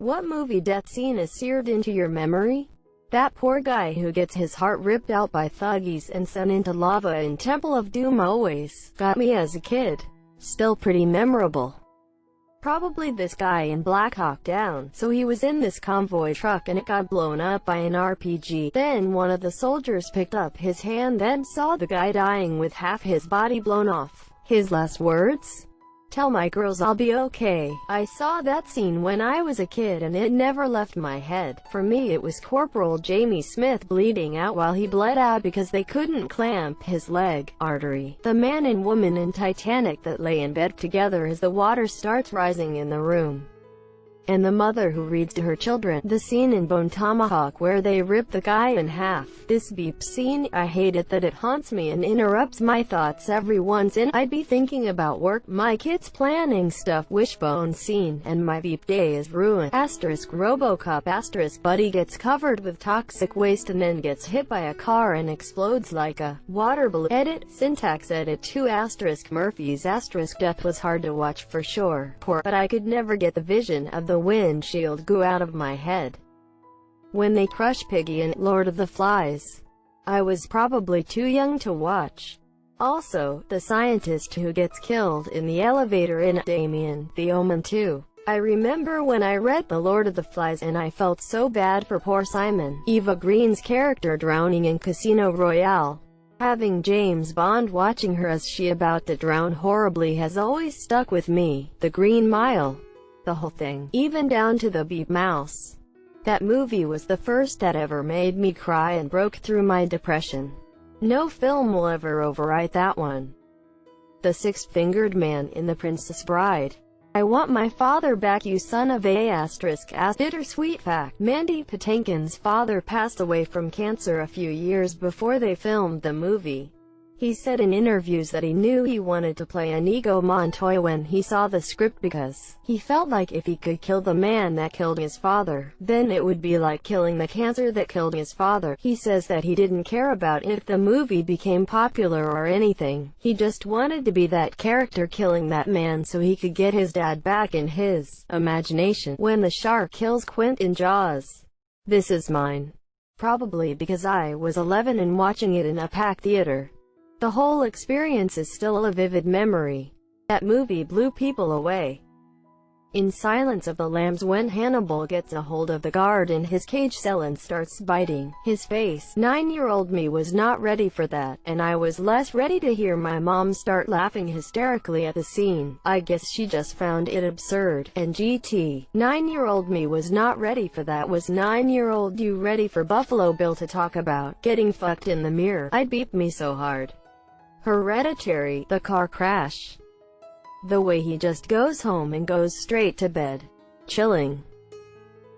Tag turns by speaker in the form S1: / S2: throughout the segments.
S1: What movie death scene is seared into your memory? That poor guy who gets his heart ripped out by thuggies and sent into lava in Temple of Doom always got me as a kid. Still pretty memorable. Probably this guy in Black Hawk Down. So he was in this convoy truck and it got blown up by an RPG. Then one of the soldiers picked up his hand, then saw the guy dying with half his body blown off. His last words? "Tell my girls I'll be okay." I saw that scene when I was a kid and it never left my head. For me it was Corporal Jamie Smith bleeding out while he bled out because they couldn't clamp his leg artery. The man and woman in Titanic that lay in bed together as the water starts rising in the room. And the mother who reads to her children. The scene in Bone Tomahawk where they rip the guy in half. This beep scene, I hate it that it haunts me and interrupts my thoughts every once in. I'd be thinking about work, my kids planning stuff, wishbone scene, and my beep day is ruined. Asterisk Robocop asterisk Buddy gets covered with toxic waste and then gets hit by a car and explodes like a water balloon. Edit, syntax edit 2 asterisk Murphy's asterisk death was hard to watch for sure. But I could never get the vision of the windshield go out of my head. When they crush Piggy in Lord of the Flies, I was probably too young to watch. Also, the scientist who gets killed in the elevator in Damien, The Omen 2. I remember when I read The Lord of the Flies and I felt so bad for poor Simon. Eva Green's character drowning in Casino Royale. Having James Bond watching her as she about to drown horribly has always stuck with me. The Green Mile. The whole thing, even down to the beep mouse. That movie was the first that ever made me cry and broke through my depression. No film will ever overwrite that one. The Six-Fingered Man in The Princess Bride. I want my father back, you son of a asterisk. Bittersweet fact, Mandy Patinkin's father passed away from cancer a few years before they filmed the movie. He said in interviews that he knew he wanted to play Inigo Montoya when he saw the script because he felt like if he could kill the man that killed his father, then it would be like killing the cancer that killed his father. He says that he didn't care about if the movie became popular or anything. He just wanted to be that character killing that man so he could get his dad back in his imagination. When the shark kills Quint in Jaws. This is mine. Probably because I was 11 and watching it in a packed theater. The whole experience is still a vivid memory. That movie blew people away. In Silence of the Lambs, when Hannibal gets a hold of the guard in his cage cell and starts biting his face, 9-year-old me was not ready for that, and I was less ready to hear my mom start laughing hysterically at the scene. I guess she just found it absurd. And GT, 9-year-old me was not ready for that. Was 9-year-old you ready for Buffalo Bill to talk about getting fucked in the mirror? I'd beep me so hard. Hereditary, the car crash. The way he just goes home and goes straight to bed. Chilling.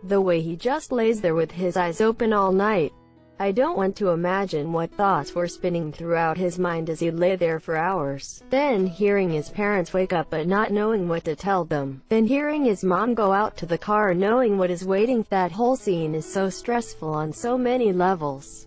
S1: The way he just lays there with his eyes open all night. I don't want to imagine what thoughts were spinning throughout his mind as he lay there for hours. Then hearing his parents wake up but not knowing what to tell them. Then hearing his mom go out to the car knowing what is waiting. That whole scene is so stressful on so many levels.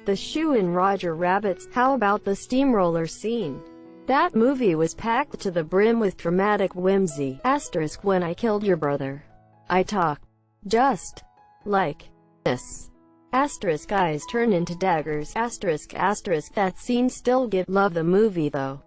S1: The shoe in Roger Rabbit's. How about the steamroller scene? That movie was packed to the brim with dramatic whimsy. Asterisk when I killed your brother. I talk just like this. Asterisk eyes turn into daggers. Asterisk asterisk that scene still give love the movie though.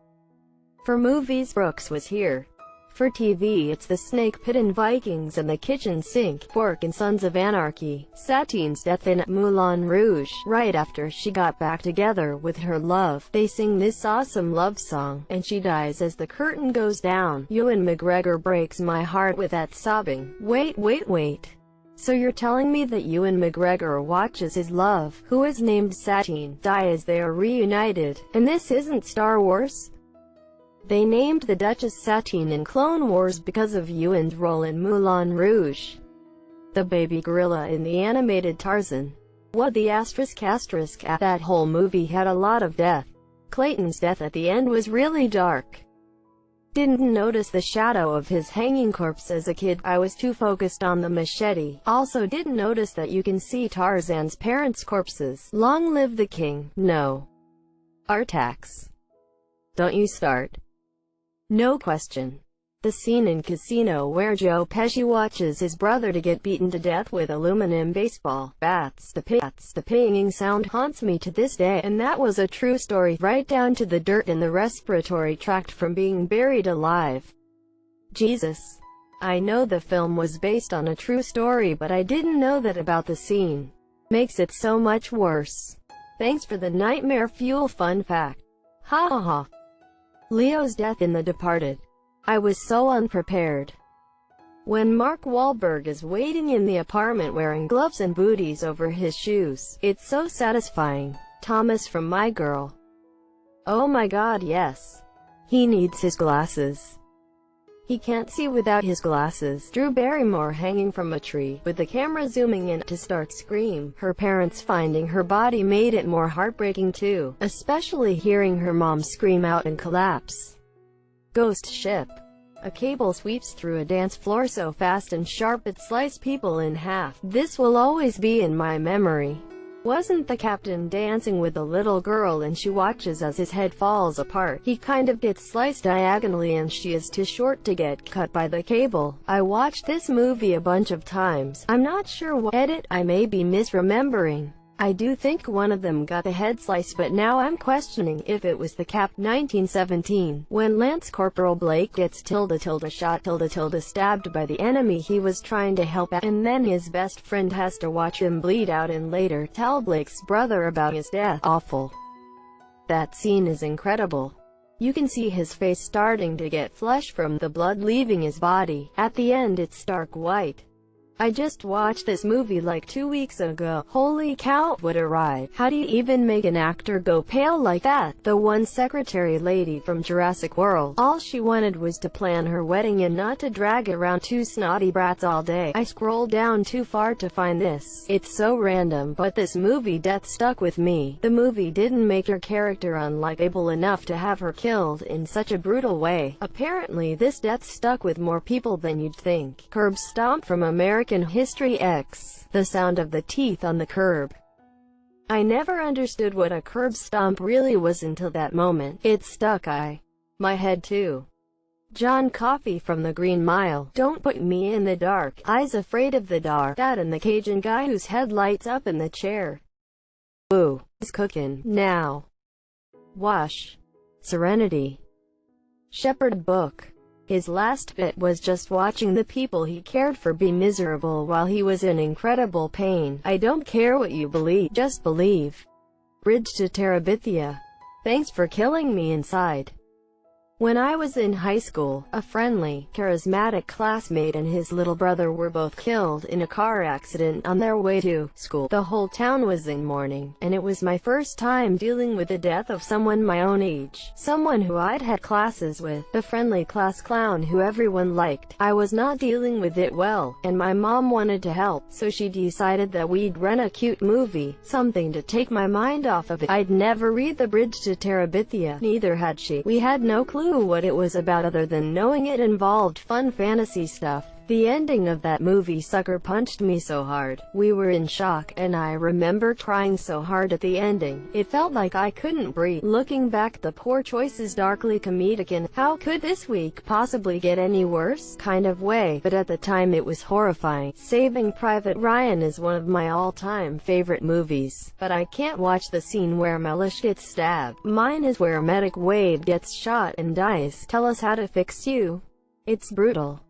S1: For movies Brooks was here. For TV it's The Snake Pit in Vikings and The Kitchen Sink. Pork in Sons of Anarchy. Satine's death in Moulin Rouge. Right after she got back together with her love, they sing this awesome love song, and she dies as the curtain goes down. Ewan McGregor breaks my heart with that sobbing. Wait. So you're telling me that Ewan McGregor watches his love, who is named Satine, die as they are reunited, and this isn't Star Wars? They named the Duchess Satine in Clone Wars because of Ewan's role in Moulin Rouge. The baby gorilla in the animated Tarzan. What the asterisk at that whole movie had a lot of death. Clayton's death at the end was really dark. Didn't notice the shadow of his hanging corpse as a kid. I was too focused on the machete. Also didn't notice that you can see Tarzan's parents' corpses. Long live the king. No. Artax. Don't you start. No question. The scene in Casino where Joe Pesci watches his brother to get beaten to death with aluminum baseball bats. The pinging sound haunts me to this day, and that was a true story, right down to the dirt in the respiratory tract from being buried alive. Jesus. I know the film was based on a true story, but I didn't know that about the scene. Makes it so much worse. Thanks for the nightmare fuel fun fact. Ha ha ha. Leo's death in The Departed. I was so unprepared. When Mark Wahlberg is waiting in the apartment wearing gloves and booties over his shoes, it's so satisfying. Thomas from My Girl. Oh my god, yes. He needs his glasses. He can't see without his glasses. Drew Barrymore hanging from a tree, with the camera zooming in to start scream. Her parents finding her body made it more heartbreaking too, especially hearing her mom scream out and collapse. Ghost ship. A cable sweeps through a dance floor so fast and sharp it sliced people in half. This will always be in my memory. Wasn't the captain dancing with a little girl and she watches as his head falls apart? He kind of gets sliced diagonally and she is too short to get cut by the cable. I watched this movie a bunch of times. I'm not sure what edit I may be misremembering. I do think one of them got the head slice, but now I'm questioning if it was the cap. 1917, when Lance Corporal Blake gets shot stabbed by the enemy he was trying to help out, and then his best friend has to watch him bleed out and later tell Blake's brother about his death. Awful. That scene is incredible. You can see his face starting to get flesh from the blood leaving his body. At the end it's stark white. I just watched this movie like 2 weeks ago. Holy cow, what a ride. How do you even make an actor go pale like that? The one secretary lady from Jurassic World. All she wanted was to plan her wedding and not to drag around two snotty brats all day. I scrolled down too far to find this. It's so random, but this movie death stuck with me. The movie didn't make her character unlikable enough to have her killed in such a brutal way. Apparently this death stuck with more people than you'd think. Curb stomp from American History X. The sound of the teeth on the curb. I never understood what a curb stomp really was until that moment. It stuck my head too. John Coffey from The Green Mile. Don't put me in the dark. I's afraid of the dark. That and the Cajun guy whose head lights up in the chair. Ooh, he's cooking now. Wash. Serenity. Shepherd book. His last bit was just watching the people he cared for be miserable while he was in incredible pain. I don't care what you believe, just believe. Bridge to Terabithia. Thanks for killing me inside. When I was in high school, a friendly, charismatic classmate and his little brother were both killed in a car accident on their way to school. The whole town was in mourning, and it was my first time dealing with the death of someone my own age. Someone who I'd had classes with, the friendly class clown who everyone liked. I was not dealing with it well, and my mom wanted to help, so she decided that we'd rent a cute movie, something to take my mind off of it. I'd never read The Bridge to Terabithia, neither had she. We had no clue what it was about other than knowing it involved fun fantasy stuff. The ending of that movie sucker punched me so hard. We were in shock, and I remember crying so hard at the ending. It felt like I couldn't breathe. Looking back, the poor choice is darkly comedic in how could this week possibly get any worse kind of way, but at the time it was horrifying. Saving Private Ryan is one of my all-time favorite movies, but I can't watch the scene where Mellish gets stabbed. Mine is where Medic Wade gets shot and dies. Tell us how to fix you. It's brutal.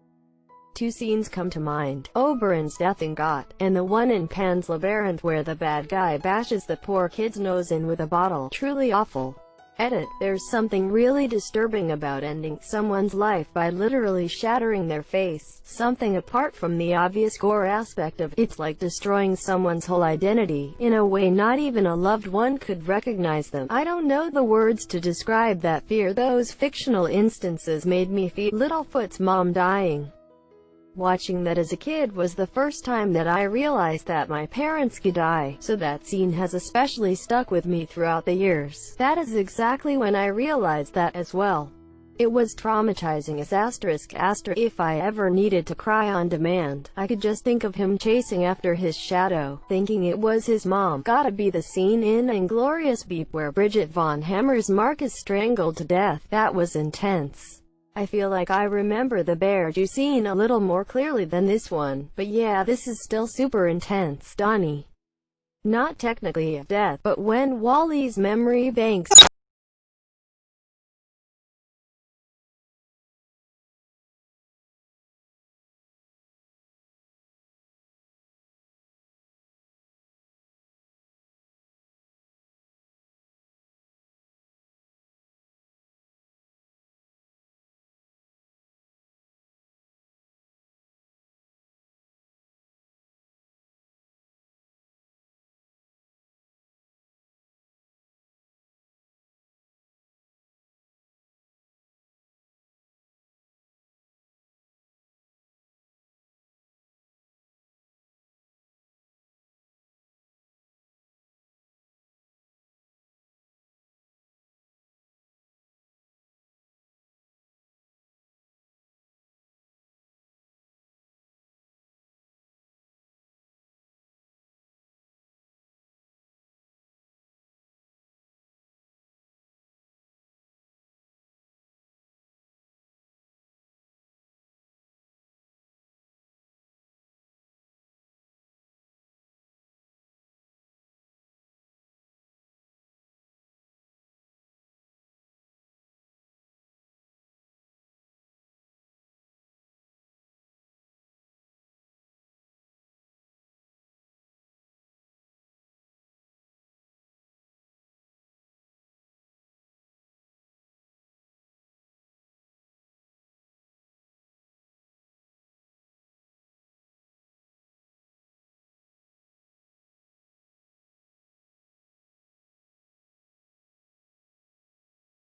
S1: Two scenes come to mind, Oberon's death in Got, and the one in Pan's Labyrinth where the bad guy bashes the poor kid's nose in with a bottle. Truly awful. Edit. There's something really disturbing about ending someone's life by literally shattering their face. Something apart from the obvious gore aspect of it's like destroying someone's whole identity, in a way not even a loved one could recognize them. I don't know the words to describe that fear. Those fictional instances made me feel Littlefoot's mom dying. Watching that as a kid was the first time that I realized that my parents could die, so that scene has especially stuck with me throughout the years. That is exactly when I realized that as well. It was traumatizing as asterisk. If I ever needed to cry on demand, I could just think of him chasing after his shadow, thinking it was his mom. Gotta be the scene in Inglourious Beep where Bridget Von Hammer's Mark is strangled to death. That was intense. I feel like I remember the bear Jew scene a little more clearly than this one, but yeah, this is still super intense. Donnie. Not technically a death, but when Wally's memory banks